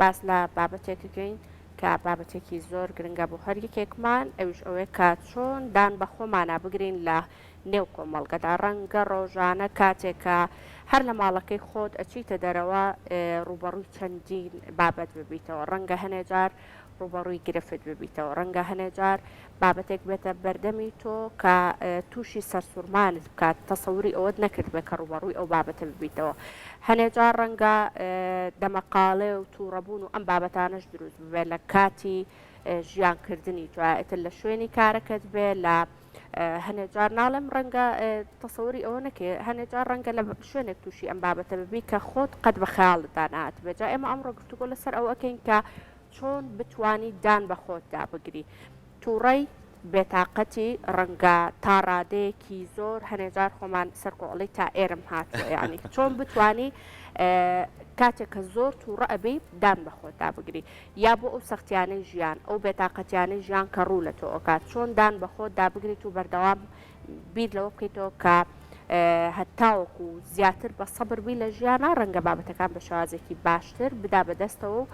باس لە بابەتێکەکەین کە بابەتێکی زۆر گرنگە بۆ هەر یەکێکمان ئەوش ئەوەیە کە چۆن دان بە خۆمانە بگرین لە نێو کۆمەڵگەدا ڕەنگە ڕۆژانە کاتێکە هەر لە ماڵەکەی خۆت ئەچیتە دەرەوە ڕوبەڕووی چەندین بابەت ببیتەوە ڕەنگە هەنێ جار ڕوبەڕووی گرفت ببیتەوە ڕەنگە هەنێ جار بابەتێک بێتە بەردەمی تۆ کە تووشی سەرسوورمانت بکات تەسەوری ئەوەت نەکرد بێ کە ڕوبەڕووی ئەو بابەتە ببیتەوە هەنێ جار ڕەنگە دەمەقاڵێ و تووڕەبوون و ئەم بابەتانەش دروست ببێت لە کاتی ژیانکردنی توایەتر لە شوێنی کارەکەت بێ لە هەنێ جار ناڵم ڕەنگە تەسەوری ئەوە نەکێ هەنێ جار ڕەنگە لە شوێنێک تووشی ئەم بابەتە ببی کە خۆت قەت بە خەیاڵتدا نهات بێجا ئێمە ئەمڕۆ گفتوگۆ لەسەر ئەو ئەکەین کە چۆن بتوانی دان بە خۆتدا بگری تووڕەی بێتاقەتی ڕەنگە تا ڕادەیەکی زۆر هەنێجار خۆمان سەرکۆڵی تا ئێرم هاتووە یعنی چۆن بتانی کاتێک کە زۆر تووڕە ئەبی دان بە خۆتدا بگری یا بۆ ئەو سەختیانەی ژیان ئەو بێتاقەتیانەی ژیان کە ڕوو لە تۆ ئۆکات چۆن دان بە خۆتدا بگریت و بەردەوام بیر لەوە بکەیتەوە کە هەتاوەکو زیاتر بە سەبربی لە ژیانە ڕەنگە بابەتەکان بە شێوازێکی باشتر بدا بەدەستەوە و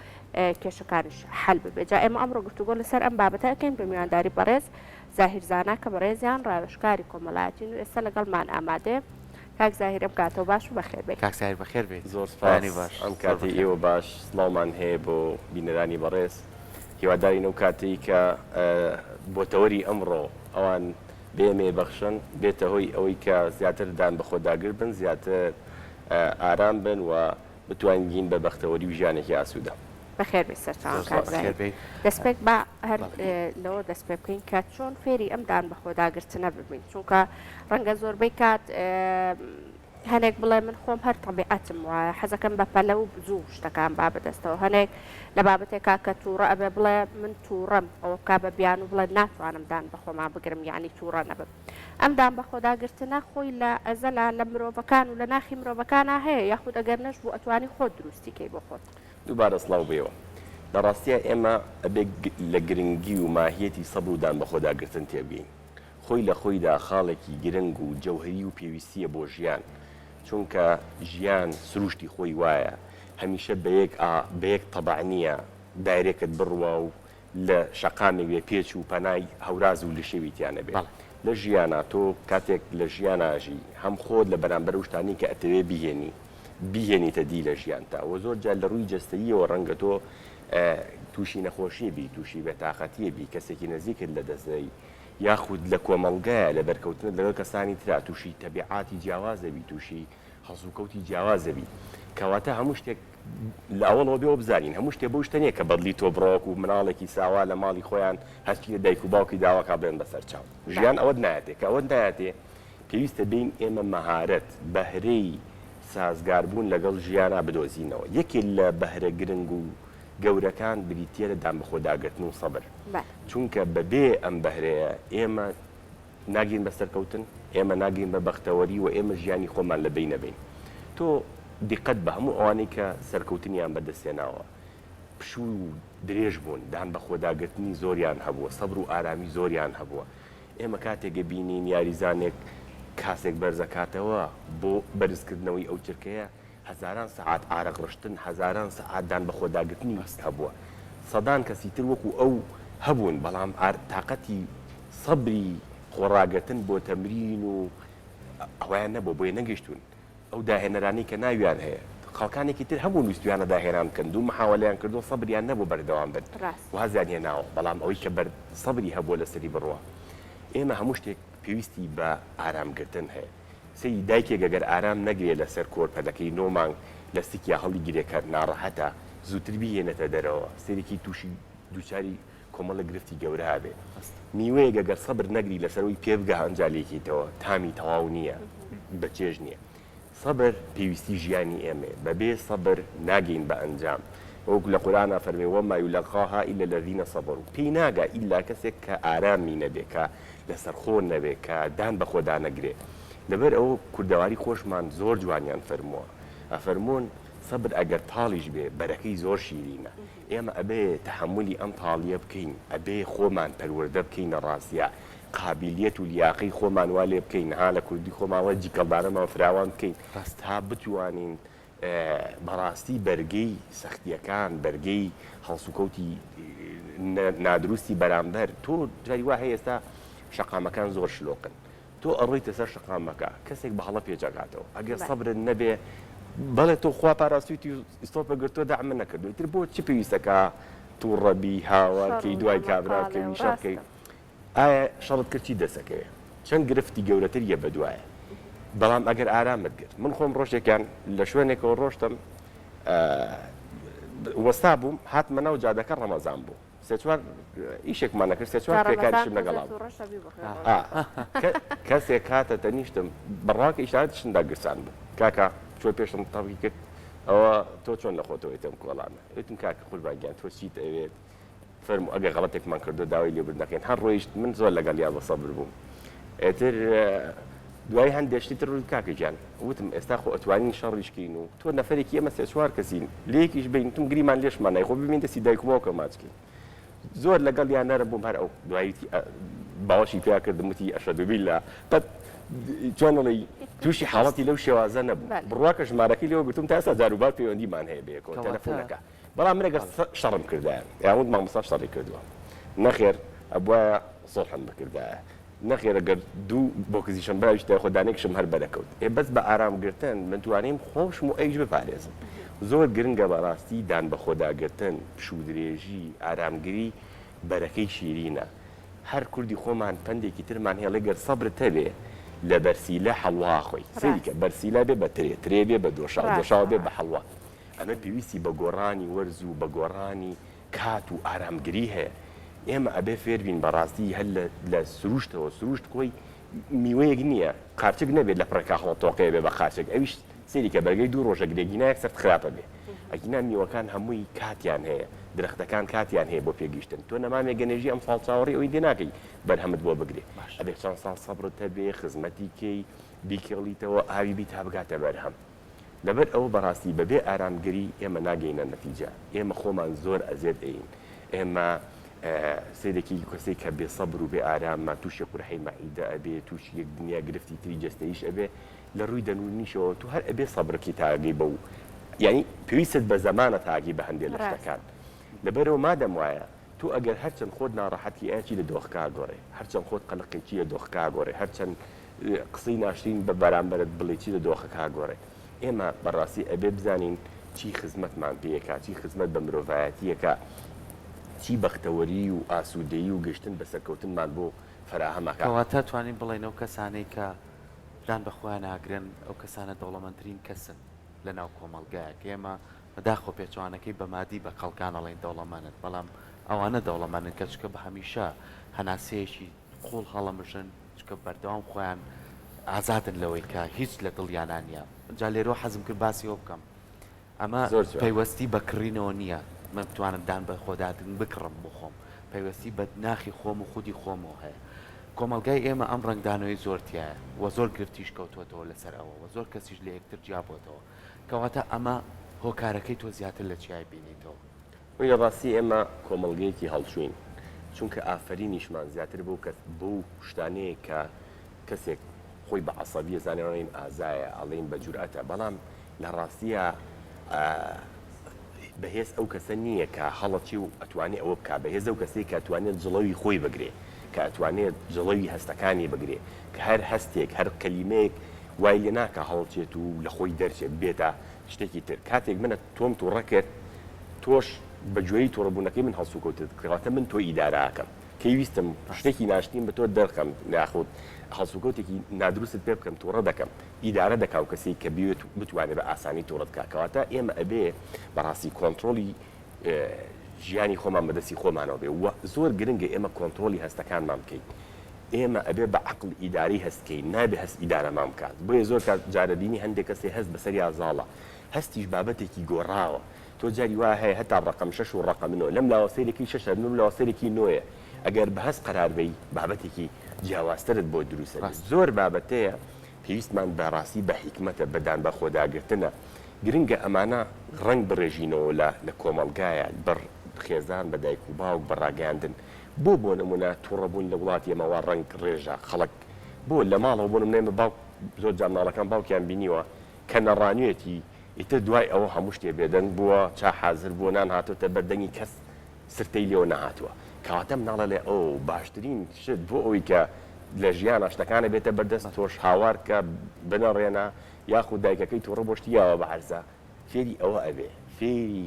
کێشەکانش حەل ببێ جا ئێمە ئەمڕۆ گفتوگۆ لەسەر ئەم بابەتە ئەکەین بە میوانداری بەڕێز زاهیرزانە کە بەڕێزیان ڕاوێژکاری کۆمەڵایەتین و ئێستا لەگەڵمان ئامادەیە کاک زاهیرم کاتەوە باش و بەخێر بێت کاک زاهیر بەخێر بێت زۆر سپاس ئەم کاتی ئێوە باش سڵاومان هەیە بۆ بینەرانی بەڕێز هیوادارین ئەو کاتەی کە بۆ تەوەری ئەمڕۆ ئەوان بێمێ بەخشن بێتە هۆی ئەوەی کە زیاتر دان بە خۆداگر بن زیاتر ئارام بن و بتوانین گین بە بەختەوەری و ژیانێکی ئاسوودە بەخێر بێت سەرچاوان کاک زاهیر دەستپێک بە هەر لەوە دەست پێ بکەین کە چۆن فێری ئەم دان بە خۆداگرتنە ببین چونکە ڕەنگە زۆربەی کات هەنێک بڵێ من خۆم هەر تەبیعەتم وایە حەزەکەم بە پەلە و زوو شتەکان با بەدەستەوە هەنێک لە بابەتێکا کە تووڕە ئەبێ بڵێ من تووڕەم ئەوە کا بە بیان و بڵێ ناتوانم دان بە خۆمان بگرم یعنی تووڕە نەبم ئەم دان بە خۆداگرتنە خۆی لە ئەزەلا لە مرۆڤەکان و لە ناخی مرۆڤەکانە هەیە یاخود ئەگەر نەش بوو ئەتوانی خۆت دروستیکەی بۆ خۆت دووبارە سڵاو بێەوە لە ڕاستیە ئێمە ئەبێ لە گرنگی و ماهیەتی سەبر و دان بە خۆداگرتن تێبگەین خۆی لە خۆیدا خاڵێکی گرنگ و جەوهری و پێویستیە بۆ ژیان چونکە ژیان سروشتی خۆی وایە هەمیشە بە یەک تەبع نییە دایرێکت بڕوە و لە شەقامێک وێ پێچ و پەنای هەوراز و لە شێویتیانە بێت لە ژیانە تۆ کاتێک لە ژیاناژی هەم خۆت لە بەرامبەر شتانی کە ئەتەوێ بیهێنیتە دی لە ژیانتا و زۆر جار لە ڕووی جەستەییەوە ڕەنگە تۆ تووشی نەخۆشیە بی تووشی بێتاقەتیە بی کەسێکی نزیکت لە دەستدەی یاخود لە کۆمەڵگایە لە بەرکەوتنت لەگەڵ کەسانی ترا تووشی تەبیعاتی جیاوازەبی تووشی هەڵسوکەوتی جیاوازەبی کەواتە هەموو شتێک لە ئەوڵەوە بێەوە بزانین هەموو شتێ بەو شتە نیە کە بەدلی تۆ بڕۆک و مناڵێکی ساوا لە ماڵی خۆیان هەستی لە دایک و باوکی داواکە بڵێن بەسەر چاو ژیان ئەوە نایەتێ کە ئەوە نایەتێ پێویستە بین ئێمە مەهارەت بەهرەی سازگاربوون لەگەڵ ژیانە بدۆزینەوە یەکێ لە بەهرە گرنگ و گەورەکان بریتە لە دان بە خۆداگرتن و سەبر چونکە بەبێ ئەم بەهرەیە ئێمە ناگین بە سەرکەوتن ئێمە ناگین بە بەختەوەری و ئێمە ژیانی خۆمان لە بین نەبین تۆ دیقەت بە هەموو ئەوانەی کە سەرکەوتنیان بەدەستێناوە پشوو و درێژ بوون دان بە خۆداگرتنی زۆریان هەبووە سەبر و ئارامی زۆریان هەبووە ئێمە کاتێکە بینین یاریزانێک کاسێک بەرزەکاتەوە بۆ بەرزکردنەوەی ئەو چرکەیە هەزاران سەعات ئارەق ڕشتن هەزاران سەعات دان بە خۆداگرتنی هەبووە سەدان کەسی تر وەکو ئەو هەبوون بەڵام تااقەتی سەبری خۆڕاگەتن بۆ تەمرین و ئەویان نەبوو بۆیە نەگەشتون ئەو داهێنەرانی کە ناویان هەیە خەڵکانێکی تر هەموو ویستویانە داهێنان کردن و محاوەلیان کردو سەبریان نەبوو بەردەوام بن وازیان هێناوە بەڵام ئەوەی کە سەبری هەبووە لەسەری بڕوە ئێمە هەموو شتێک پێویستی بە ئارامگرتن هەیە سەی دایکێک ئەگەر ئارام نەگرێت لەسەر کۆرپەدەکەی نۆ مانگ لە سیکیا هەڵی گرێکە ناڕەحەتە زووتر بهێنێتە دەرەوە سەرێکی تووشی دووچاری کۆمەڵە گرفتی گەورە هەبێ میوەیەک ئەگەر سەبر نەگری لەسەرەوەی پێبگە ئەنجالێکیتەوە تامی تەواو نییە بەچێژ نییە سەبر پێویستی ژیانی ئێمێ بەبێ سەبر ناگەین بە ئەنجام وەکو لە قورئانە فەرمێ وەما یولەقاها ئیلا الذین صەبروا پێی ناگا ئیلا کەسێک کە ئارامی نەبێ کە لەسەرخۆ نەبێ کە دان بە خۆدا نەگرێ لەبەر ئەوە کوردەواری خۆشمان زۆر جوانیان فەرمووە ئەفەرموون سەبر ئەگەر تاڵیش بێ بەرەکەی زۆر شیرینە ئێمە ئەبێ تەحملی ئەم تاڵیە بکەین ئەبێ خۆمان پەروەردە بکەینە ڕاستیە قابلیەت و لیاقەی خۆمان وا لێ بکەین ها لە کوردی خۆماوە جیکەڵدانەمان فراوان بکەین تا بتوانین بەڕاستی بەرگەی سەختیەکان بەرگەی هەڵسوکەوتی نادروستی بەرامبەر تۆ جاری وا هەیە ئێستا شەقامەکان زۆر شلۆقن تۆ ئەڕۆیتە سەر شەقامەکە کەسێک بە هەڵە پێجەکاتەوە ئەگەر سەبرت نەبێ بەڵێ تۆ خوا پاراستویتی ئستۆپە گرتۆ داعمە نەکردوی تر بۆ چی پێویستەکە تووڕەبی هاوارکەی دوای کابراکەوی شەڕکەی ئایا شەڕت کردی دەسەکەوێ چەند گرفتی گەورەتریە بە دوایە بەڵام ئەگەر ئارامت کرد من خۆم ڕۆژێکیان لە شوێنێکەوە ڕۆشتم وەستا بووم هاتمە ناو جادەکە ڕەمەزان بوو سێ چوار ئیشێکمان نەکرد سێ چوار پێکاریشم لەگەڵا کەسێک هاتە تەنیشتم بەڕاکە ئیشارەتشندا گرسان بوو کاکە چۆ پێشم تەڕی کرد ئەوە تۆ چۆن لەخۆتەوەیتم کۆڵانە وتم کاکە خولباگیان تۆ چیت ئەوێت فەرموو ئەگەر غەڵەتێکمان کردو داوای لێبوردنەکەین هەر ڕۆیشت من زۆر لەگەڵ یا بەسەبر بووم ئێتر دوای هەندێشتی تر ڕووی کاکەجان وتم ئێستا خۆ ئەتوانین شەڕیشکین و تۆ نەفرێکی ئێمە سێ چوار کەسین لێکیش بینتم گریمان لێشمان نای خۆ ببین دەستی دایکمەوەکە ماچکەین زۆر لەگەڵ یان نەرە بووم هەر ئەو دواییتی باوەشی پێیا کردم وتی ئەشهەدو بیللا قەت چۆنڵی تووشی حاڵەتی لەو شێوازە نەبوو بڕواکە ژمارەکەی لێوە گرتم تا ئێستا جاروبار پەیوەندیمان هەیە بێکەوە تەلەفۆنەکە بەڵام من ئەگەر شەڕم کردایە یاوت مامۆستا شەڕی کردووە نەخێر ئەبوایە سۆڵحم بکردایە نەخێر ئەگەر دوو بۆ کزیشم براویشتە خۆدانێکشم هەر بەرەکەوت بەس بە ئارامگرتن من توانیم خۆشم و ئەیش بپارێزم زۆر گرنگە بەڕاستی دان بە خۆداگرتن پشودرێژی ئارامگری بەرەکەی شیرینە هەر کوردی خۆمان پندێکی ترمان هێڵێ گەر سەبرت هەبێ لە بەرسیلە حەڵوا خۆی سەریکە بەرسیلا بێ بە ترێ بێ بە دۆشاو بێ بە حەڵوا ئەمە پێویستی بە گۆڕانی وەرز و بە گۆڕانی کات و ئارامگری هەیە ئێمە ئەبێ فێربین بەڕاستی هەر لە سروشتەوە سروشت کۆی میوەیەک نییە قارچک نەبێت لە پڕێکا هەڵۆتۆقەیە بێ بە خارچێک ئەویش سەریکە بەرگەی دوو ڕۆژە گرێگینایەک سەرت خراپە بێ ئەگینا میوەکان هەمووی کاتیان هەیە درەختەکان کاتیان هەیە بۆ پێگەیشتن تۆ نەمامێ گەنێژی ئەم ساڵ چاوەڕی ئەوی دێناکەی بەرهەمت بۆ بگرێ ئەبێ چەند ساڵ سەبرت هەبێ خزمەتی کەی بیکێڵیتەوە ئاوی بی تا بگاتە بەرهەم لەبەر ئەوە بەڕاستی بەبێ ئارامگری ئێمە ناگەینە نەتیجە ئێمە خۆمان زۆر ئەزێت ئەین ئێمە سیرێکی کەسێک کە بێ سەبر و بێ ئاراممە تووشی قورحەی مەعیدە ئەبێ تووشی یەک دنیا گرفتی تری جەستەیش ئەبێ لە ڕووی دەنوونیشەوە تو هەر ئەبێ سەبرکی تاگەی بە و یعنی پێویست بە زەمانە تاگی بە هەندێک لە شتەکان لەبەرەوە مادەم وایە تو ئەگەر هەرچەند خۆت ناڕەحەتی ئاچی لە دۆخکا گۆڕێ هەرچەند خۆت قەلقێکی لە دۆخکا گۆڕێ هەرچەند قسەی ناشرین بە بەرامبەرت بڵێ چی لە دۆخەکە گۆڕێ ئێمە بەڕاستی ئەبێ بزانین چی خزمەتمان پێیەکە چی خزمەت بە مرۆڤایەتیەکە چی بەختەوەری و ئاسوودەیی و گەشتن بەسەرکەوتنمان بۆ فراهەمەکە کەواتە توانین بڵێن ئەو کەسانەی کە دان بەخۆیان ناگرن ئەو کەسانە دەوڵەمەندترین کەسن لە ناو کۆمەلگایەک ئێمە مەداخۆ پێچوانەکەی بە مادی بە خەڵکان ئەڵێن دەوڵەمەندن بەڵام ئەوانە دەوڵەمەندن کە چکە بە هەمیشە هەناسەیەکی خۆڵ هەڵەمژن چکە بەردەوام خۆیان ئازادن لەوەی کە هیچ لە دڵیانانە جا لێرۆ حەزم کرد باسی ئەو بکەم ئەمە پەیوەستی بەکڕینەوە نییە من بتوانم دان بە خۆدادن بکڕم بۆ خۆم پەیوەستی بە ناخی خۆم و خودی خۆمەوە هەیە کۆمەلگای ئێمە ئەم ڕنگدانەوەی زۆرتیایە و زۆر گرتیش کەوتوەتەوە لەسەر ئەوە و زۆر کەسیش لە یەکتر جیابەوە کەواتە ئەمە هۆکارەکەی تۆ زیاتر لە چیای بینیتەوە وی لە ڕاستی ئێمە کۆمەلگەیەکی هەڵچوین چونکە ئافرینیشمان زیاتر بۆ شتانەیە کە کەسێک خۆی بە عەسەبیە زانێڕین ئازایە ئەڵێن بە جورئەتە بەڵام لە ڕاستیە بەهێز ئەو کەسە نییە کە هەڵەتی و ئەتوانێت ئەوە بکە بەهێز ئەو کەسێک کە ئەتوانێت جڵەوی خۆی بگرێ کە ئەتوانێت جڵەوی هەستەکانی بگرێ کە هەر هەستێک هەر کەلیمەیەک وای لێ ناکە هەڵچێت و لە خۆی دەرچێت بێتە شتێکی تر کاتێک منە تۆم تووڕە کرد تۆش بەگوێی تۆڕەبوونەکەی من هەڵسوکەوتت کەواتە من تۆ ئیداراکەم کەویستم شتێکی ناشتیم بە تۆ دەرخەم ناخۆت هەڵسوکەوتێکی نادروست پێ بکەم تووڕە دەکەم ئیدارە دەکا و کەسی کە بێت بتوانێت بە ئاسانی تۆڕەت کاکەواتە ئێمە ئەبێ بەڕاستی کۆنتترۆلی ژیانی خۆمان بەدەستی خۆمانەوە بێ و زۆر گرنگە ئێمە کۆنتترۆلی هەستەکانمان بکەین ئێمە ئەبێ بە عقل ئیداری هەستکەین نابێ هەست ئیدارەمان بکات بۆیە زۆر جارەبینی هەندێک کەسێ هەست بەسەری ئازاڵە هەستیش بابەتێکی گۆڕاوە تۆ جاری وا هەیە هەتا ڕقم 6 و ڕقمنەوە لەم لاوەسەرێکی 6 لەم لاوەسەرێکی 9 ئەگەر بە هەست قەراربەی بابەتێکی جیاوازترت بۆ دروستە زۆر بابەتەیە پێویستمان بەڕاستی بە حیکمەتە بەدان بە خۆداگرتنە گرنگە ئەمانە ڕنگ بڕێژینەوە لە کۆمەلگایە خێزان بە دایک و باوک بەڕاگەاندن بۆ نمونە تووڕەبوون لە وڵاتی ئێمەوە ڕنگ ڕێژە خەڵک بۆ لە ماڵەوە بۆ نمونە باوک زۆر جامناڵەکان باوکیان بینیوە کە نەڕانوێتی ئیتر دوای ئەوە هەموو شتێ بێدەنگ بووە چا حازر بووە نان هاتوتە بەردەنگی کەس سرتەی لێوە نەهاتووە کەواتە مناڵە لێ ئەو باشترین شت بۆ ئەوەی کە لە ژیانە شتەکانە بێتە بەردەست تۆش هاوار کە بنەڕێنە یاخود دایکەکەی تۆڕە بۆشتیەوە بە عەرزە فێری ئەوە ئەبێ فێری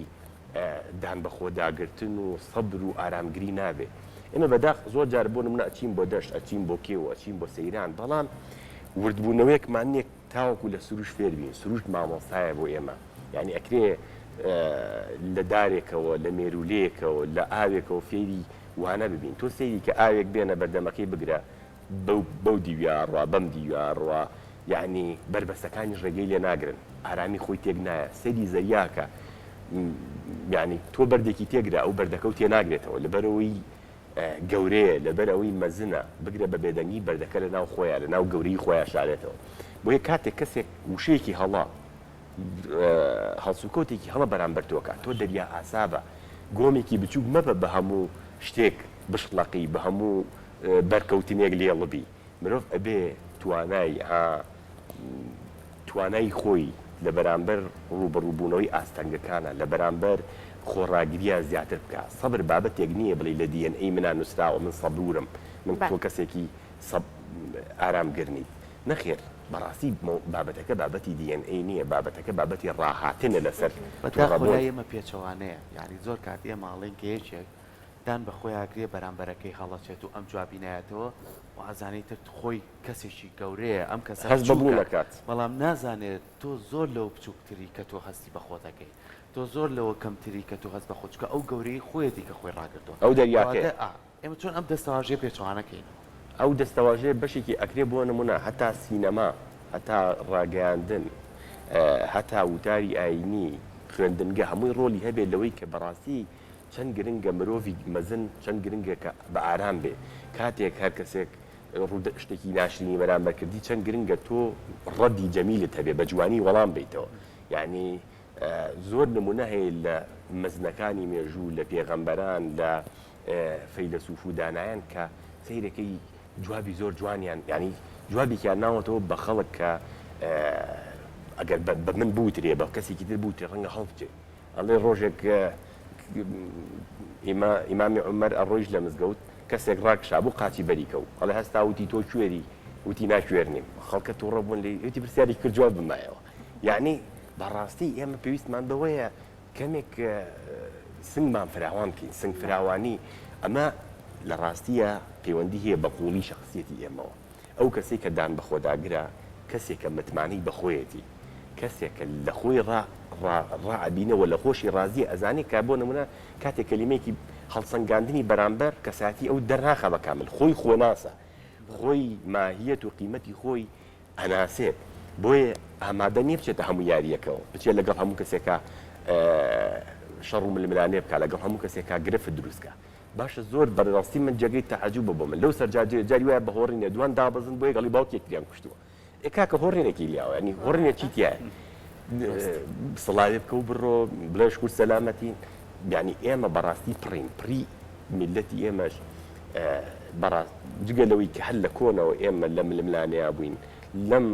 دان بەخۆ داگرتن و سەبر و ئارامگری نابێ ئێمە بەداخ زۆر جار بۆ نمونە ئەچین بۆ دەشت ئەچین بۆ کێوە ئەچین بۆ سەیران بەڵام وردبوونەوەیەکمان نییە تاوەکو لە سروش فێر بین سروش مامۆستایە بۆ ئێمە یعنی ئەکرێ لە دارێکەوە لە مێرولەیەکەوە لە ئاوێکەوە فێری وانە ببین تۆ سەیری کە ئاوێک بێنە بەردەمەکەی بگرە بەو دیویاڕوا بەم دیویاڕوا یعنی بربەستەکانی ڕێگەی لێ ناگرن ئارامی خۆی تێک نایە سەری زەریاکە یعنی تۆ بەردێکی تێگرا ئەو بەردەکە و تێ ناگرێتەوە لەبەرەوەی گەورەیە لەبەر ئەوەی مەزنە بگرە بە بێدەنگی بەردەکە لە ناو خۆیان لە ناو گەورەی خۆیان شارێتەوە بۆ یە کاتێک کەسێک وشەیەکی هەڵا هەڵسوکەوتێکی هەڵە بەرامبەر تۆکە تۆ دەریا ئاسابە گۆمێکی بچووک مەبە بە هەموو شتێک بشڵەقی بە هەموو بەرکەوتنێک لێڵبی مرۆڤ ئەبێ توانای خۆی لە بەرامبەر ڕوبەڕووبوونەوەی ئاستەنگەکانە لە بەرامبەر خۆڕاگریان زیاتر بکە سەبر بابەتێک نییە بڵێ لە دیNA منان نووسراوە من سەبورم من تۆ کەسێکی ئارامگرنیت نەخێر بەڕاستی بابەتەکە بابەتی دیNA نییە بابەتەکە بابەتی ڕاهاتنە لەسەر بەداخۆی ئێمە پێچەوانەیە یعنی زۆر کات ئێمە ماڵێن کەیەکێک دان بە خۆی ئاگرێ بەرامبەرەکەی هەڵەچێت و ئەم جوابی نایەتەوە و ئازانیتر خۆی کەسێکی گەورەیە ئەم کەس هەست بەبوو نەکات بەڵام نازانێت تۆ زۆر لەو بچووکتری کە تۆ هەستی بە خۆتەکەی تۆ زۆر لەوە کەمتری کە تۆ هەست بە خۆچکە ئەو گەورەی خۆیەتی کە خۆی ڕاگرتووە ئەو دەریاکە ئێمە چۆن ئەم دەستەواژێ پێچوانەکەین ئەو دەستەواژێ بەشێکی ئەکرێ بۆ نمونە هەتا سینەما هەتا ڕاگەیاندن هەتا وتاری ئاینی خوێندنگە هەمووی ڕۆلی هەبێت لەوەی کە بەڕاستی چەند گرنگە مرۆڤی مەزن چەند گرنگە کە بە ئارام بێ کاتێک هەر کەسێک شتێکی ناشرینی بەرامبەرکردی چەند گرنگە تۆ ڕەدی جەمیلت هەبێ بە جوانی وەڵام بیتەوە یعنی زۆر نمونە هەیە لە مەزنەکانی مێژوو لە پێغەمبەران لە فەیلسوف و دانایان کە سەیرەکەی جوابی زۆر جوانیان ینی جوابێکیان ناوەتەوە بە خەڵک کە ئەگەر بە من بوترێ بە کەسێکی تر بوتێ ڕەنگە هەڵبچێ ئەڵێ ڕۆژێک ئیمامی عومەر ئەڕۆیش لە مزگەوت کەسێک ڕاکشا بوو قاچی بەریکەوت ئەڵێ هەستا وتی تۆ کوێری وتی ناکوێرنیم خەڵکە تووڕە بوون لێ وتی پرسیاری کرد جواب بمایەوە یعنی بەڕاستی ئێمە پێویستمان بەوەیە کەمێک سنگمان فراوان بکەین سنگ فراوانی ئەمە لە ڕاستیە پەیوەندی هەیە بە قوڵی شخصیەتی ئێمەوە ئەو کەسێک کە دان بە خۆداگرە کەسێکە متمانی بە خۆیەتی کەسێکە لە خۆی ڕائبینەوە لە خۆشی ڕازی ئەزانی کا بۆ نمونە کاتێک کەلیمێکی هەڵسەنگاندنی بەرامبەر کەساتی ئەو دەرناخە بە کامل خۆی خۆناسە خۆی ماهیەت و قیمەتی خۆی ئەناسێت بۆیە ئامادە نیە بچێتە هەموو یاریەکەەوە بچێت لەگەڵ هەموو کەسێکە شەڕ و ململانێ بکە لەگەڵ هەموو کەسێکا گرفت دروستکە باشە زۆر بەڕاستی من جێگەی تەعجوب بۆ من لەو سەر جاری وایە بە هۆڕینە دوان دابەزن بۆیە گەڵی باوکێکیان کوشتووە ئێکاکە هۆڕینێکی لیاوە ینی هۆڕینێکی تایە سڵاوێ بکە و بڕۆ بڵێ شکر سەلامەتی یعنی ئێمە بەڕاستی پڕی میلەتی ئێمەش جگە لەوەی کە هەر لە کۆنەوە ئێمە لە ململانەیە بووین لەم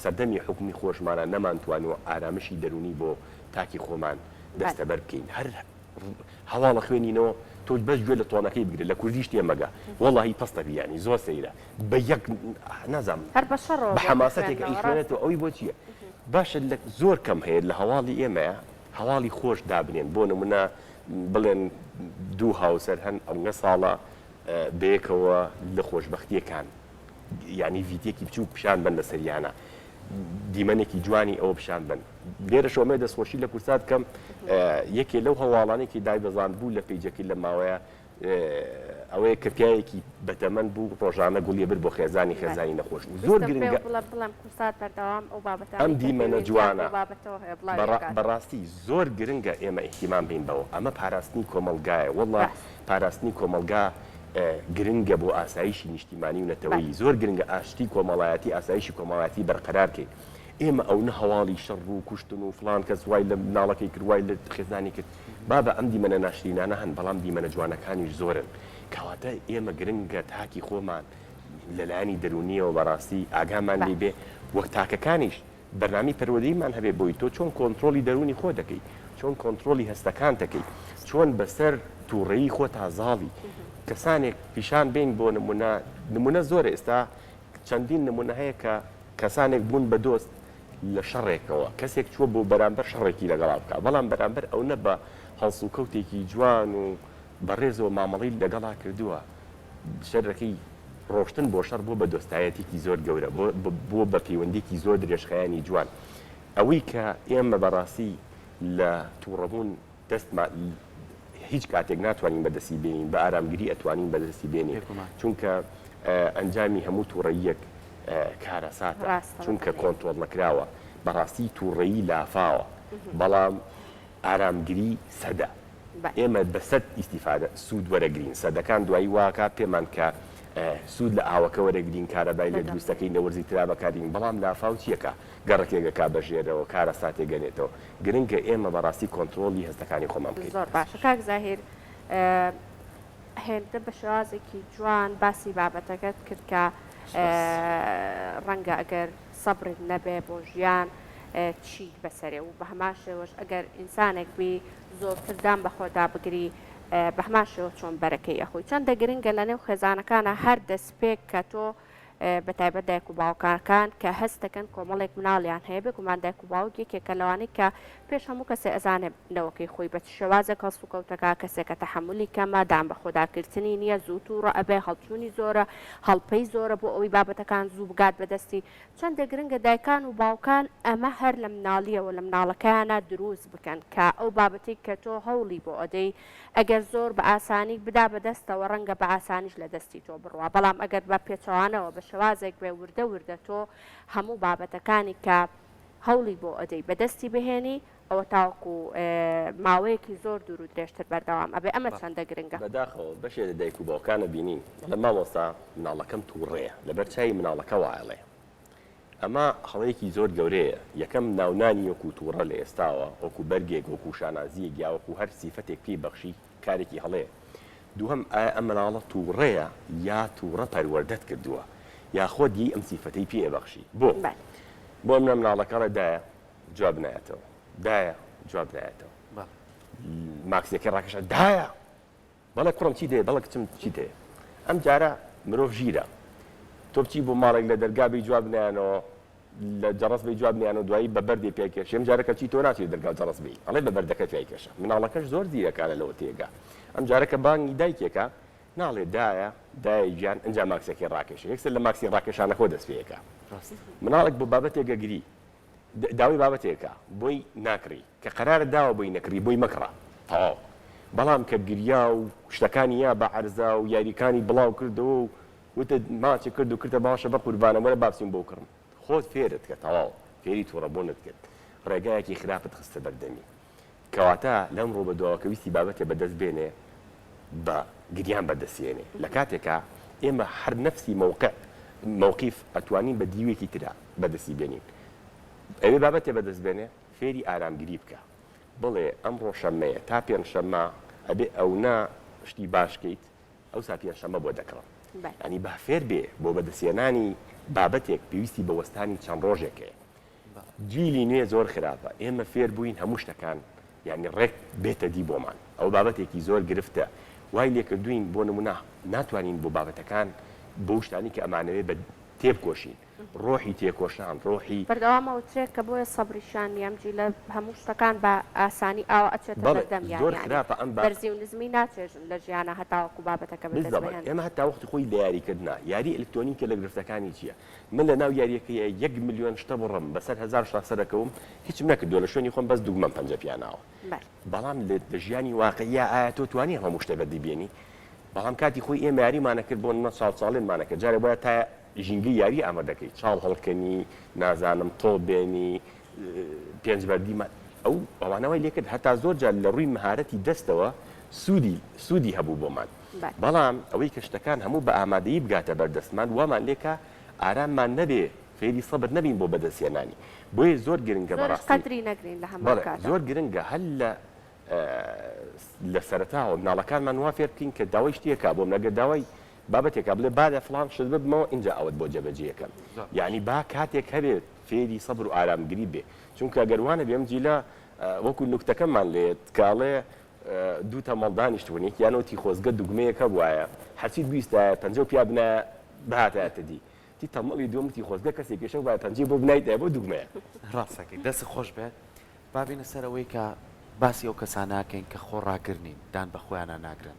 سەردەمی حکومی خۆشمانە نەمانتوانەوە ئارامشی دەرونی بۆ تاکی خۆمان دەستەبەر بکەین هەر هەواڵە خوێنینەوە تۆ بەس گوێ لە تۆنەکەی بگرێت لە کوردیش تێمەگە وەڵی پستە بیانی زۆر سەیرە بە یەک نازام بە حەماسەتێک ئەیخوێنێتەوە ئەوی بۆ چییە باشە زۆر کەم هەیە لە هەواڵی ئێمەیە هەواڵی خۆش دابنێن بۆ نمونە بڵێن دوو هاوسەر هەن ئەوگە ساڵە بەیەکەوە لە خۆشبەختیەکان یعنی ڤیدیۆکی بچوو پیشان بن لە سەریانە دیمەنێکی جوانی ئەوە پیشان بن لێرە شۆمێ دەستخۆشی لە کورسات کەم یەکێ لەو هەواڵانێکی دای بەزان بوو لە پێیجەکەی لە ماوەیە ئەوەیە کەپیایەکی بەتەمەند بوو ڕۆژانە گوڵیە بر بۆ خێزانی نەخۆش زۆر گرنگە ئەم دیمەنە جوانە بەڕاستی زۆر گرنگە ئێمە ئیحتیمام بین بەوە ئەمە پاراستنی کۆمەلگایە وەڵڵا پاراستنی کۆمەلگا گرنگە بۆ ئاسایشی نیشتیمانی و نەتەوەی زۆر گرنگە ئاشتی کۆمەڵایەتی ئاسایشی کۆمەڵایەتی بەرقەرارکەین ئێمە ئەو نە هەواڵی شەڕ و کوشتن و فلان کەس وای لە مناڵەکەی کرد وای لە خێزانی کرد بابە ئەم دیمەنە ناشرینانە هەن بەڵام دیمەنە جوانەکانیش زۆرن کەواتە ئێمە گرنگە تاکی خۆمان لەلایەنی دەرونیەوە بەڕاستی ئاگامان لێ بێ وەک تاکەکانیش بەرنامی پەروەردەییمان هەبێ بۆی تۆ چۆن کۆنتترۆلی دەرونی خۆ دەکەی چۆن کۆنتترۆلی هەستەکان دەکەی چۆن بەسەر تووڕێی خۆ تازاڵی کەسانێک پیشان بین بۆ نمونە زۆرە ئێستا چەندین نمونە هەیە کە کەسانێک بوون بە دۆست لە شەڕێکەوە کەسێک چووە بۆ بەرامبەر شەڕێکی لەگەڵا بکە بەڵام بەرامبەر ئەو نە بە هەڵسو و کەوتێکی جوان و بەڕێزەوە مامەڵی لەگەڵا کردووە شەرەکەی ڕۆشتن بۆ شەڕ بۆ بە دۆستایەتێکی زۆر گەورە بۆ بە پەیوەندێکی زۆر درێژخایانی جوان ئەوەی کە ئێمە بەڕاستی لە تووڕەبوون دەستمان هیچ کاتێک ناتوانین بەدەستی بێنین بە ئارامگیری ئەتوانین بەدەستی بێنین چونکە ئەنجامی هەموو تووڕەیەک کارەساتە چونکە کۆنتترۆل نەکراوە بەڕاستی تووڕەیی لافاوە بەڵام ئارامگیری سەدە ئێمە بەسەد ئیسیفادە سوود وەرەگرین سەدەکان دوایی واکات پێمان کە سوود لە ئاوەکە وەرەگرین کارەبای لە دروستەکەی نەوەرزی ترا بەکارین بەڵام لافاو چیەکە گەڕێکێکەکە بەژێرەوە کارە ساتێگەنێتەوە گرنگە ئێمە بەڕاستی کۆنتترۆلی هەستەکانی خۆمان بکەین زۆر باشە کاک زاهیر هێندە بە شێوازێکی جوان باسی بابەتەکەت کرد کە ڕەنگە ئەگەر سەبرت نەبێ بۆ ژیان چی بەسەرێ و بە هەمان شێوەش ئەگەر ئینسانێک بی زۆرتردان بە خۆدا بگری بە هەمان شێوە چۆن بەرەکەی ئەخۆی چەندە گرنگە لە نێو خێزانەکانە هەر دەستپێک کە تۆ بە تایبەت دایک و باوکانەکان کە هەست دەکەن کۆمەڵێک مناڵیان هەیە بێ گومان دایک و باوک یەکێکە لەوانەی کە پێش هەموو کەسێ ئەزانێ نەوەکەی خۆی بە شێوازێک هەڵسو و کەوتەکە کەسێکە تەحملی کەمە دام بە خۆداکردنی نییە زوو تووڕە ئەبێ هەڵچوونی زۆرە هەڵپەی زۆرە بۆ ئەوەی بابەتەکان زوو بگات بەدەستی چەندە گرنگە دایکان و باوکان ئەمە هەر لە مناڵیەوە لە مناڵەکەیانە دروست بکەن کە ئەو بابەتی کە تۆ هەوڵی بۆ ئەدەی ئەگەر زۆر بە ئاسانی بدا بەدەستەوە ڕەنگە بە ئاسانیش لە دەستی تۆ بڕوە بەڵام ئەگەر بە پێچەوانەوە بە شێوازێک بێ وردە وردە تۆ هەموو بابەتەکانی کە هەوڵی بۆ ئەدەی بەدەستی بهێنی ئەوە تاوەکو ماوەیەکی زۆر دوور و درێژتر بەردەوام ئەبێ ئەمە چەندە گرنگە بەداخەوە بەشێ لە دایک و باوکانە بینین لە مامۆستا مناڵەکەم تووڕێە لەبەر چای مناڵەکە وایڵێ ئەمە هەڵەیەکی زۆر گەورەیە یەکەم ناونانی وەکو تووڕە لە ئێستاوە وەکو بەرگێک وەکو شانازیەک یا وەکو هەر سیفەتێک پێی بەخشی کارێکی هەڵەیە دووەم ئایا ئەم مناڵە تووڕەیە یا تووڕە پەروەردەت کردووە یا خۆ دی ئەم سیفەتەی پێ بەخشی بۆ منە مناڵەکەڵە دایە جواب نایەتەوە دایە جواب نایەتەوە ماکسێکی ڕاکەشە دایە بەڵێ کوڕم چی دێ بەڵێ کچم چی دێ ئەم جارە مرۆڤ ژیرە تۆ بچی بۆ ماڵێک لە دەرگابی جواب نیانەوە لە جەڕسبی جواب نیان و دوایی بە بەردی پێکێش ئەم جارەکە چی تۆ ناچێت دەرگا جەڕسبی ئەڵێ بە بەردەکە پێکێشە مناڵەکەش زۆر زیرەکانە لەوە تێگا ئەم جارەکە بانگی دایکێکە ناڵێ دایە دایە گیان ئەنج ماکسێکی ڕاکێشە یەکسەر لە ماکسی ڕاکێشانە خۆ دەست پێەکە مناڵێک بۆ بابەتێکە گری داوای بابەتێکە بۆی ناکڕی کە قەرارە داوە بۆی نەکڕی بۆی مەکڕە تەواو بەڵام کە گریا و شتەکانی یا بە عەرزا و یاریەکانی بڵاو کردەوە و وتە ماچی کرد و کردە باشە بە قوربانە وەرە بابچین بۆ کڕم خۆت فێرت کە تەواو فێری تووڕەبوونت کرد ڕێگایەکی خراپت خستە بەردەمی کەواتە لەمڕۆ بە دواکەویستی بابەتێ بەدەست بێنێ بە گریان بەدەستێنێ لە کاتێکە ئێمە هەر نەفسی مووقیف ئەتوانین بە دیوێکی ترا بەدەستی بێنین ئەوێ بابەتێ بەدەست بێنێ فێری ئارامگیری بکە بڵێ ئەمڕۆ شەمەیە تا پێنجشەممە ئەبێ ئەو نا شتی باشکەیت ئەو سا پێنجشەممە بۆ دەکڕم ینی با فێر بێ بۆ بەدەستێنانی بابەتێک پێویستی بە وەستانی چەند ڕۆژێکەیە جیلی نوێ زۆر خراپە ئێمە فێر بووین هەموو شتەکان یعنی ڕێک بێتە دی بۆمان ئەو بابەتێکی زۆر گرفتە وای لێکردوین بۆ نمونە ناتوانین بۆ بابەتەکان بۆ شتانی کە ئەمانەوێ بە تێبکۆشین ڕۆحی تێکۆشان ڕۆحی بەردەوامەوە ترێک کە بۆیە سەبریشان یامجی لە هەموو شتەکان بە ئاسانی ئاوە ئەچێتە بەردەم بەرزی و نزمی ناچێژن لە ژیانە هەتاوەکو بابەتەکە بەدەست ئێمە هەتا وەختی خۆی لە یاریکردنا یاری ئەلکترۆنیکە لە گرفتەکانی چییە من لە ناو یاریەکەی 1 ملیۆن شتە بڕم بەسەر 1000 شخص دەکەوم هیچم نەکردو لە شوێنی خۆم بەس دوگمەم پەنجە پیاناوە بەڵام لە ژیانی واقعیا ئایا تۆ توانی هەموو شتە بەدیبێنی بەڵام کاتی خۆی ئێمە یاریمانە کرد بۆ نە ساڵێنمانەکە جارێ بۆیە تا ژینگی یاری ئامە دەکەیت چاڵ هەڵکەنی نازانم تۆ بێنی پێنجبەردیمان ئەو ئەوانەوەی لێکرد هەتا زۆر جار لە ڕووی مهارەتی دەستەوە سوودی هەبوو بۆمان بەڵام ئەوەی کە شتەکان هەموو بە ئامادەیی بگاتە بەردەستمان وامان لێکە ئاراممان نەبێ فێری سەبر نەبین بۆ بەدەستێنانی بۆیە زۆر گرنگە بەڕاستی زۆر گرنگە هەل لە سەرەتاوە مناڵەکانمان وا فێر بکەین کە داوای شتێکە بۆم نەگە داوای بابەتێکە بڵێ بادە فڵان شت ببمەوە اینجا ئەوت بۆ جەبەجێ یەکەم یعنی با کاتێک هەبێت فێری سەبر و ئارامگری بێ چونکە گەروانە بێم جیلا وەکو نوکتەکەمان لێت کاڵێ دوو تەمەڵ دانیشتوونی یانەوەتی خۆزگە دوگمەیەکە وایە هەرچی بیستە پەنجە و پیا بنە بەهاتایەتە دی تی تەمەڵی دووەمتی خۆزگە کەسێک پێشە وایە پەنجی بۆ بنایتە بۆ دوگمەیە ڕاستەکەی دەست خۆش بێت بابینە سەرەوەی کە باسی ئەو کەساناکەین کە خۆڕاگرنین دان بە خۆیانە ناگرن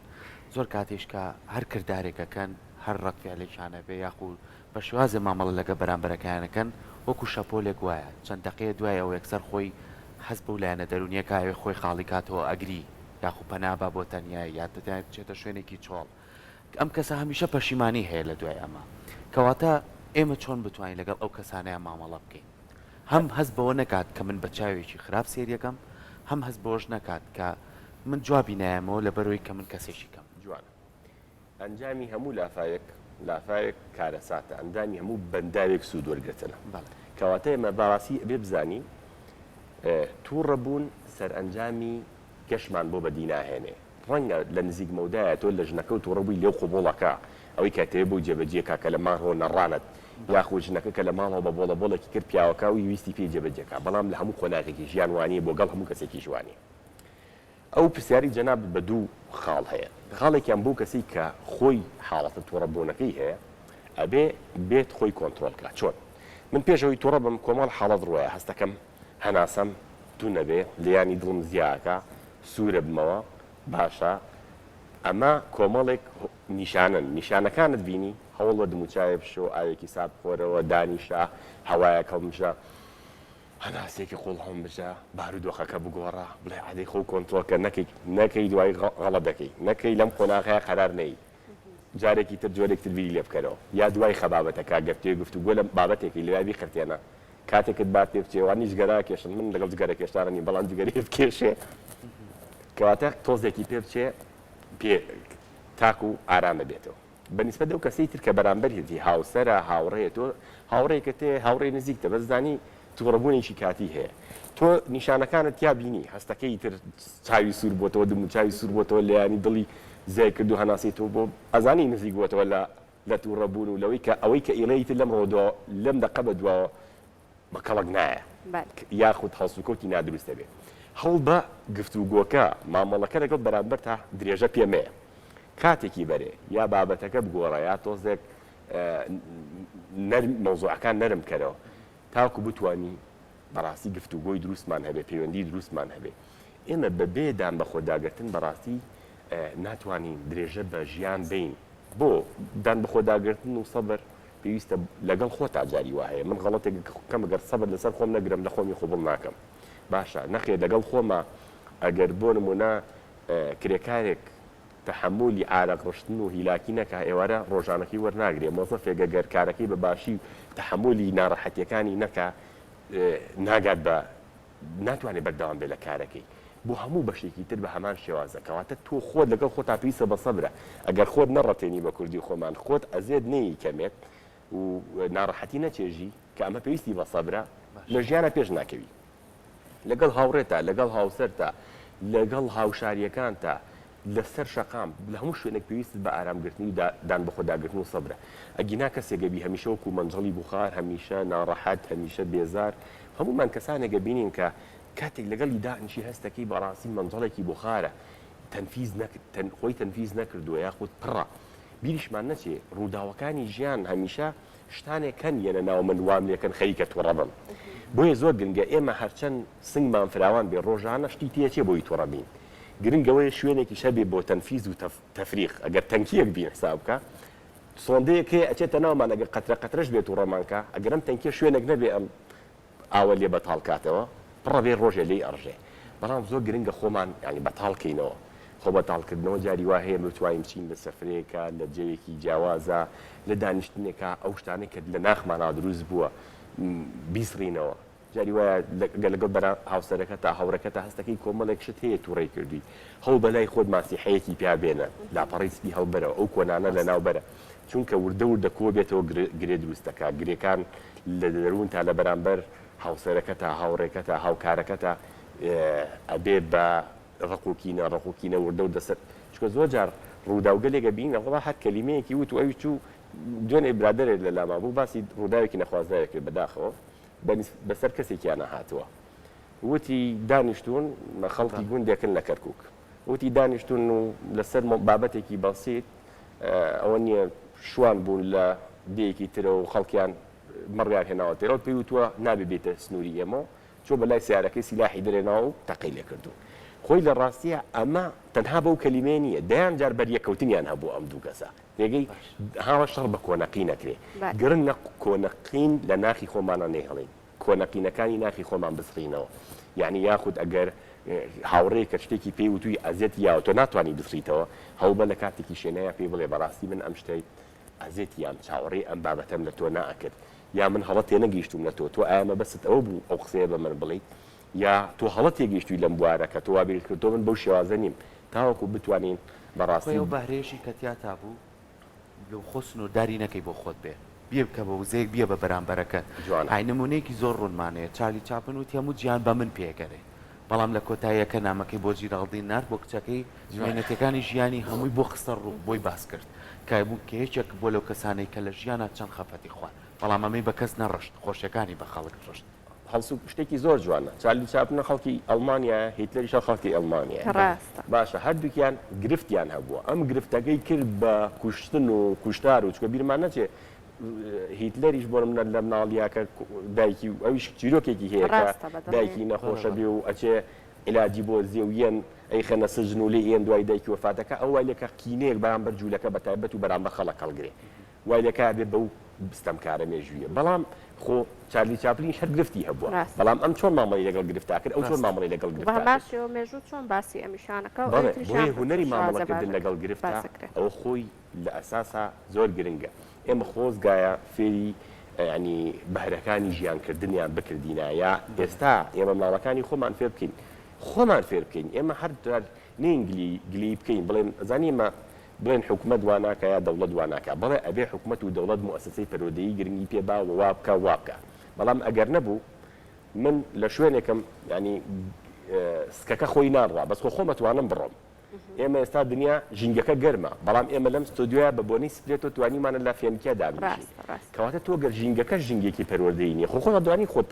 زۆر کاتێشکە هەر کردارێکەکەن هەر ڕەتفعلێکیانە بێ یاخود بە شێوازە مامەڵە لەگە بەرامبەرەکانەکەن وەکو شەپۆلێک وایە چەند دقەیە دوایە و یەکسەر خۆی حەز بە لایەنە دەرونیەکە ئەوێ خۆی خاڵی کاتەوە ئەگری یاخود پەنابا بۆ تەنیایی یا دەتوانێت بچێتە شوێنێکی چۆڵ ئەم کەسە هەمیشە پەشیمانی هەیە لە دوای ئەمە کەواتە ئێمە چۆن بتوانین لەگەڵ ئەو کەسانەیە مامەڵە بکەین هەم هەست بەوە نەکات کە من بە چاوێکی خراپ سێریەکەم هەم هەست بۆش نەکات کە من جوابی نایەمەوە لە بەرەوەی کە من کەسێکی کەم جوانە ئەنجامی هەموو لافایەک کارەساتە ئەندامی هەموو بەنداوێک سوود وەرگرتنە کەواتە ئێمە باڕاستی بێ بزانی تووڕەبوون سەر ئەنجامی گەشمان بۆ بەدی ناهێنێ ڕەنگە لە نزیک مەودایە تۆ لە ژنەکە و تووڕەبووی لێو قوبوڵەکە ئەوەی کاتێ بۆ جێبەجێکا کە لە ماڕۆ نەڕانت یاخۆ ژنەکە کە لە ماڵەوە بە بۆڵەبۆڵێکی کرد پیاوەکە و ویستی پێی جێبەجێکا بەڵام لە هەموو خۆناغێکی ژیان وانیە بۆ گەڵ هەموو کەسێکی ژوانی ئەو پرسیاری جەناب بە دوو خاڵ هەیە خاڵێکیان بۆ کەسی کە خۆی حاڵەتە تووڕەبوونەکەی هەیە ئەبێ بێت خۆی کۆنتترۆلکە چۆن من پێشەوەی تووڕە بم کۆمەڵ حاڵەت ڕوایە هەستەکەم هەناسەم تو نەبێ لیانی دڵم زیاکە سوورە بمەوە باشە ئەمە کۆمەڵێک نیشانەکانت بینی هەوڵە دموچایە بشۆ ئاوێکی ساب خۆرەوە دانیشە هەوایە کەڵمژە هەناسێکی قوڵ هەم بژە بارودۆخەکە بگۆڕە بڵێ عادەی خۆ کۆنتترۆلکە نەکەی دوای غەڵە دەکەی نەکەی لەم قۆناغەیە قەرار نەی جارێکی تر جۆرێکتر بیری لێ بکەرەوە یا دوای خەبابەتەکە گەفتێ گفتوگۆ لە بابەتێکی لەوابی خرتێنە کاتێکت بات پێ بچێوانی جگەرا کێشن من لەگەڵ جگەرە کێشتارنی بەڵام جگەری کێشێ کەواتە تۆزێکی پێ بچێ پێ تاک و ئارامە بێتەوە بەنسبەت ئەو کەسەی تر کە بەرامبەر هێتی هاوسەرە هاوڕێت تۆ هاوڕێکە تێ هاوڕێ نزیکتە بەزدانی تووڕەبوونێکی کاتی هەیە تۆ نیشانەکانت یا بینی هەستەکەی تر چاوی سوور بۆتەوە دموچاوی سوور بۆتەوە لەیانی دڵی زای کرد و هەناسیتەوە بۆ ئەزانی نزیک بۆتەوە لە تووڕەبوون و لەوەی کە ئەوەی کە ئێڵەیتر لەم ڕۆدۆ لەم دەقە بە دواوە بە کەڵک نایە یاخود هەڵسوکۆکی نادروستە بێت هەڵ بە گفتوگۆکە مامەڵەکە لەگەڵ بەرامبەر تا درێژە پێمەیە کاتێکی بەرێ یا بابەتەکە بگۆڕە یا تۆزێک مەوزوعەکان نەرم کەرەوە تاکو بتوانی بەڕاستی گفتوگۆی دروستمان هەبێ پەیوەندی دروستمان هەبێ ئێمە بەبێدان بە خۆداگرتن بەڕاستی ناتوانین درێژە بە ژیان بین بۆ دان بە خۆداگرتن و سەبر پێویستە لەگەڵ خۆ تاجاری وایە من غەڵەتێک کەم گەر سەبر لەسەر خۆم نەگرم لە خۆمی خۆبڵ ناکەم باشە نەخێ لەگەڵ خۆمە ئەگەر بۆ نمونە کرێکارێک تحملی ئارەق ڕشتن و هیلاکی نەکە ئێوارە ڕۆژانەکەی وەرناگرێ مۆزەفێگە گەرکارەکەی بە باشی تحملی ناڕەحەتیەکانی نەکە ناگات بە ناتوانێت بەردەوام بێ لە کارەکەی بۆ هەموو بەشێکی تر بە هەمان شێوازە کەواتە تۆ خۆت لەگەڵ خۆت پێویستە بە سەبرە ئەگەر خۆت نەڕەتێنی بە کوردی خۆمان خۆت ئەزێت نەی کەمێت و ناڕەحەتی نەچێژی کە ئەمە پێویستی بە سەبرە لە ژیانە پێش ناکەوی لەگەڵ هاوڕێتە لەگەڵ هاوسەرتە لەگەڵ هاوشاریەکانتە لەسەر شەقام لە هەموو شوێنێک پێویست بە ئارامگرتنی دان بە خۆداگرتن و سەبرە ئەگینا کەسێگەبی هەمیشە وەکو مەنجەڵی بوخار هەمیشە ناڕەحەت هەمیشە بێزار هەمومان کەسانێکە بینین کە کاتێک لەگەڵی داهنشی هەستەکەی بەڕاستی مەنجەڵێکی بوخارە خۆی تەنفیز نەکردووە یاخود پڕە بیریشمان نەچێ ڕووداوەکانی ژیان هەمیشە شتانێکەن یەنە ناو من وام لێکن خەریکە تووڕەبم بۆیە زۆر گرنگە ئێمە هەرچەند سنگمان فراوان بێ ڕۆژانە شتی تێچێ بۆی تووڕەبین گرنگەوەی شوێنێکی شەبێ بۆ تەنفیز و تەفریق ئەگەر تەنکیەک بین حسابکە سۆندەیەک هەیە ئەچێتە ناومان ئەگەر قەترە قەترەش بێت و ڕۆمانکە ئەگەر ئەم تەنکیە شوێنێک نەبێ ئەم ئاوە لێ بەتاڵکاتەوە پڕە بێ ڕۆژێ لێی ئەڕژێ بەڵام زۆر گرنگە خۆمان ینی بەتاڵکەینەوە خۆ بەتاڵکردنەوە جاری وا هەیە بتوانین بچین بە سەفرەیەکە لە جێوێکی جیاوازە لە دانیشتنێکە ئەو شتانێک کە لە ناخمانە دروست بووە بیسڕینەوە جاری وایە لەگەڵ بەرە هاوسەرەکە تا هەورەکە تا هەستەکەی کۆمەڵێک شت هەیە تووڕێ کردووی هەڵ بەلای خۆت ماسیحەیەکی پیا بێنە لاپەڕیستی هەڵبەرەوە ئەو کۆنانە لە ناوبەرە چونکە وردە وردە کۆ بێتەوە گرێ دروستەکە گرێکان لە دەروون تا لە بەرامبەر هاوسەرەکە تا هاوڕێکە تا هاوکارەکە تا ئەبێ بە ڕقوکینە وردە و دەسەر چکە زۆر جار ڕووداوگەلێکە بین ئەڵا هەر کەلیمەیەکی وت و ئەوی چوو دوێنێ برادەرێک لە لاما بوو باسی ڕووداوێکی نەخوازنایە کرد بەداخەوە بەسەر کەسێکیانە هاتووە وتی دانیشتون خەڵکی گوندێکن لە کەرکک وتی دانیشتون و لەسەر بابەتێکی بەسیت ئەوە نییە شوان بوون لە دەیەکی ترە و خەڵکیان مەڕیان هێناوە تێرەوە پێی وتووە نابێ بێتە سنووری ئێمە چۆ بەلای سیارەکەی سیلاحی دەرێناوە و تەقی لێ کردو خۆی لە ڕاستیە ئەمە تەنها بەو کەلیمێ نییە دەیان جار بەریەکەوتنیان هەبوو ئەم دوو کەسە تێگەی هاوە شەڕ بە کۆنەقی نەکرێ گرن نە کۆنەقین لە ناخی خۆمانە نێهڵین کۆنەقینەکانی ناخی خۆمان بسڕینەوە یعنی یاخود ئەگەر هاوڕێ کە شتێکی پێی وتووی ئەزیەتی یاوە تۆ ناتوانانی بسڕیتەوە هەوبە لە کاتێکی شوێنەیە پێی بڵێ بەڕاستی من ئەم شتەی ئەزیەتی یان چاوەڕێ ئەم بابەتەم لە تۆ نائەکرد یا من هەڵە تێنەگەیشتوم لە تۆ ئایمە بەست ئەوە بوو ئەو قسەیە بە من بڵیت یا تۆ هەڵە تێگەیشتوی لەم بوارە کە تۆ وابیرت کرد تۆ من بەو شێوازە نیم تاوەکو بتوانین بەڕاستی و بەهرێژی کە تیا بوو لەو خۆسن و داری نەکەی بۆ خۆت بێ بیە بکە بە وزەیەک بیە بە بەرامبەرەکە ئای نمونەیەکی زۆر ڕوونمانەیە چارلی چاپن و هەموو گیان بە من پێگەرێ بەڵام لە کۆتاییەکە نامەکەی بۆ جیراڵدی نرد بۆ کچەکەی ژمێنەتەکانی ژیانی هەمووی بۆ خستە ڕوو بۆی باس کرد کای بوو کێچێک بۆ لەو کەسانەی کە لە ژیانە چەند خەفەتی خوان بەڵام ئەمەی بە کەس نەڕشت خۆشیەکانی بە خەڵک ڕشت هەڵسو شتێکی زۆر جوانە چارلی چاپنە خەڵکی ئەڵمانیا هیتلەریشە خەڵکی ئەڵمانیا باشە هەردووکیان گرفتیان هەبووە ئەم گرفتەکەی کرد بە کوشتن و کوشتار و چکە بیرمان نەچێ هیتلەریش بۆ منە لە مناڵیاکە دایکی ئەویش چیرۆکێکی هەیە دایکی نەخۆشە بێ و ئەچێ علاجی بۆ زێویەن ئەی خەنە سژن و لێ ئێن دوای دایکی وەفاتەکە ئەو وای لەکە کینەیەک بەرامبەر جوولەکە بە تایبەت و بەرامبەر خەڵک هەڵگرێ وای لەکە بێ بەو بستەمکارە مێژویە بەڵام خۆ چارلی چاپلینش هەر گرفتی هەبووە بەڵام ئەم چۆن مامەڵی لەگەڵ گرفتا کرد ئەو چۆن مامەڵی لەگەڵ گرفتا مێژوو چۆن باسی ئەمیشانەکە بۆیە هونەری مامەڵەکردن لەگەڵ گرفتا ئەوە خۆی لە ئەساسا زۆر گرنگە ئێمە خۆزگایە فێری ینی بەهرەکانی ژیانکردنیان بکردینە یا ئێستا ئێمە ماڵەکانی خۆمان فێر بکەین خۆمان فێر بکەین ئێمە هەر نینگلی گلی بکەین بڵێن زانی ئمە بڵێن حکومت واناکە یا دەوڵەت واناکە بەڵێ ئەبێ حکومت و دەوڵەت مؤسسەی پەروەردەیی گرنگی پێبا و وا بکە وا بکە بەڵام ئەگەر نەبوو من لە شوێنێکم ینی سکەکە خۆی ناڕوا بەس خۆ خۆمەتوانم بڕۆم ئێمە ئێستا دنیا ژینگەکە گەرمە بەڵام ئێمە لەم ستۆدیۆیە بە بۆنی سپلێت و توانیمانە لە فێنکیا دابنیشین کەواتە تۆ گەر ژینگەکە ژینگێکی پەروەردەیی نییە خۆ خۆتوانی خۆت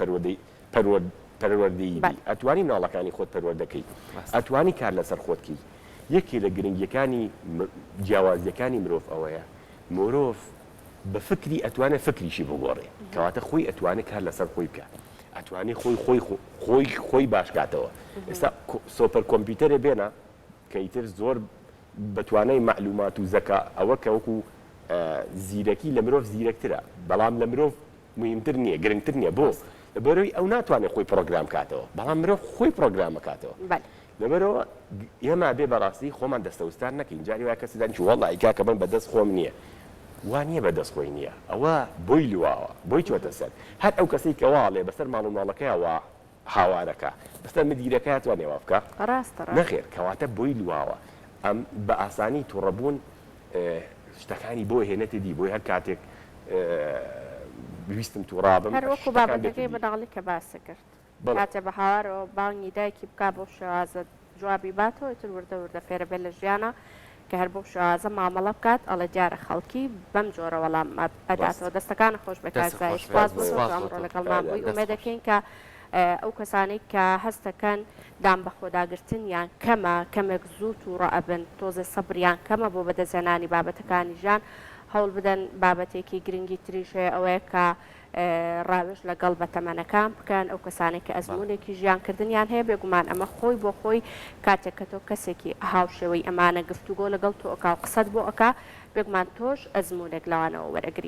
پەروەردەیی ئەتوانی ناڵەکانی خۆت پەروەردەکەی ئەتوانی کار لەسەر خۆتکی یەکی لە گرنگیەکانی جیاوازیەکانی مرۆڤ ئەوەیە مرۆڤ بە فکری ئەتوانێت فکریشی بگۆڕێ کەواتە خۆی ئەتوانێت کار لەسەر خۆی بکە ئەتوانی خۆی باشکاتەوە ئێستا سۆپەر کۆمپیوتەرێ بێنە کە ئیتر زۆر بەتوانای معلومات و زەکا ئەوە کە وەکو زیرەکی لە مرۆڤ زیرەکترە بەڵام لە مرۆڤ مهمتر نییە گرنگتر نییە بۆ لەبەرەوەی ئەو ناتوانێت خۆی پرۆگرام کاتەوە بەڵام مرۆڤ خۆی پرۆگرام بکاتەوە لەبەرەوە ئێمە بێ بەڕاستی خۆمان دەستەوستان نەکەین جاری وای کەسی دانی وەڵی کاکە من بەدەست خۆم نییە وان نییە بەدەست خۆی نییە ئەوە بۆی لواوە بۆی چۆتە سەر هەر ئەو کەسی کەواڵێ بەسەر ماڵ و ماڵەکەیەوە هاوارەکە بەستە مدیرەکە توانێوە بکە نەخێر کەواتە بۆی لواوە ئەم بە ئاسانی تووڕەبوون شتەکانی بۆ هێنێتی دی بۆی هەر کاتێک ویستم تووڕابم هەروەکو بابەتەکەی بەداڵی کە باسە کرد کاتێ بە هاوارەوە باڵنی دایکی بک بۆ شێوازە جوابی باتەوە تر وردە فێرە بێ لە ژیانە کە هەر بۆ شێوازە مامەڵە بکات ئەڵە دیارە خەڵکی بەم جۆرە وەڵام ئەداتەوە دەستەکانە خۆش بەکارزای سپاس بۆ ئەمڕۆ لەگەڵمان بووی ومێ دەکەین کە ئەو کەسانەی کە هەستەکەن دام بە خۆداگرتن یان کەمێک زووت و ڕەئەبن تۆزە سەبریان کەمە بۆ بەدەزێنانی بابەتەکانی ژیان هەوڵ بدەن بابەتێکی گرنگی تریشەیە ئەوەیە کە ڕاوێژ لەگەڵ بەتەمەنەکان بکەن ئەو کەسانێک کە ئەزمونێکی ژیانکردنیان هەیە بێگومان ئەمە خۆی بۆ خۆی کاتێک کە تۆ کەسێکی هاوشێوەی ئەمانە گفتوگۆ لەگەڵ تۆ ئەکا و قسەت بۆ ئەکا بێگومان تۆش ئەزمونێک لەوانەوە وەرەگری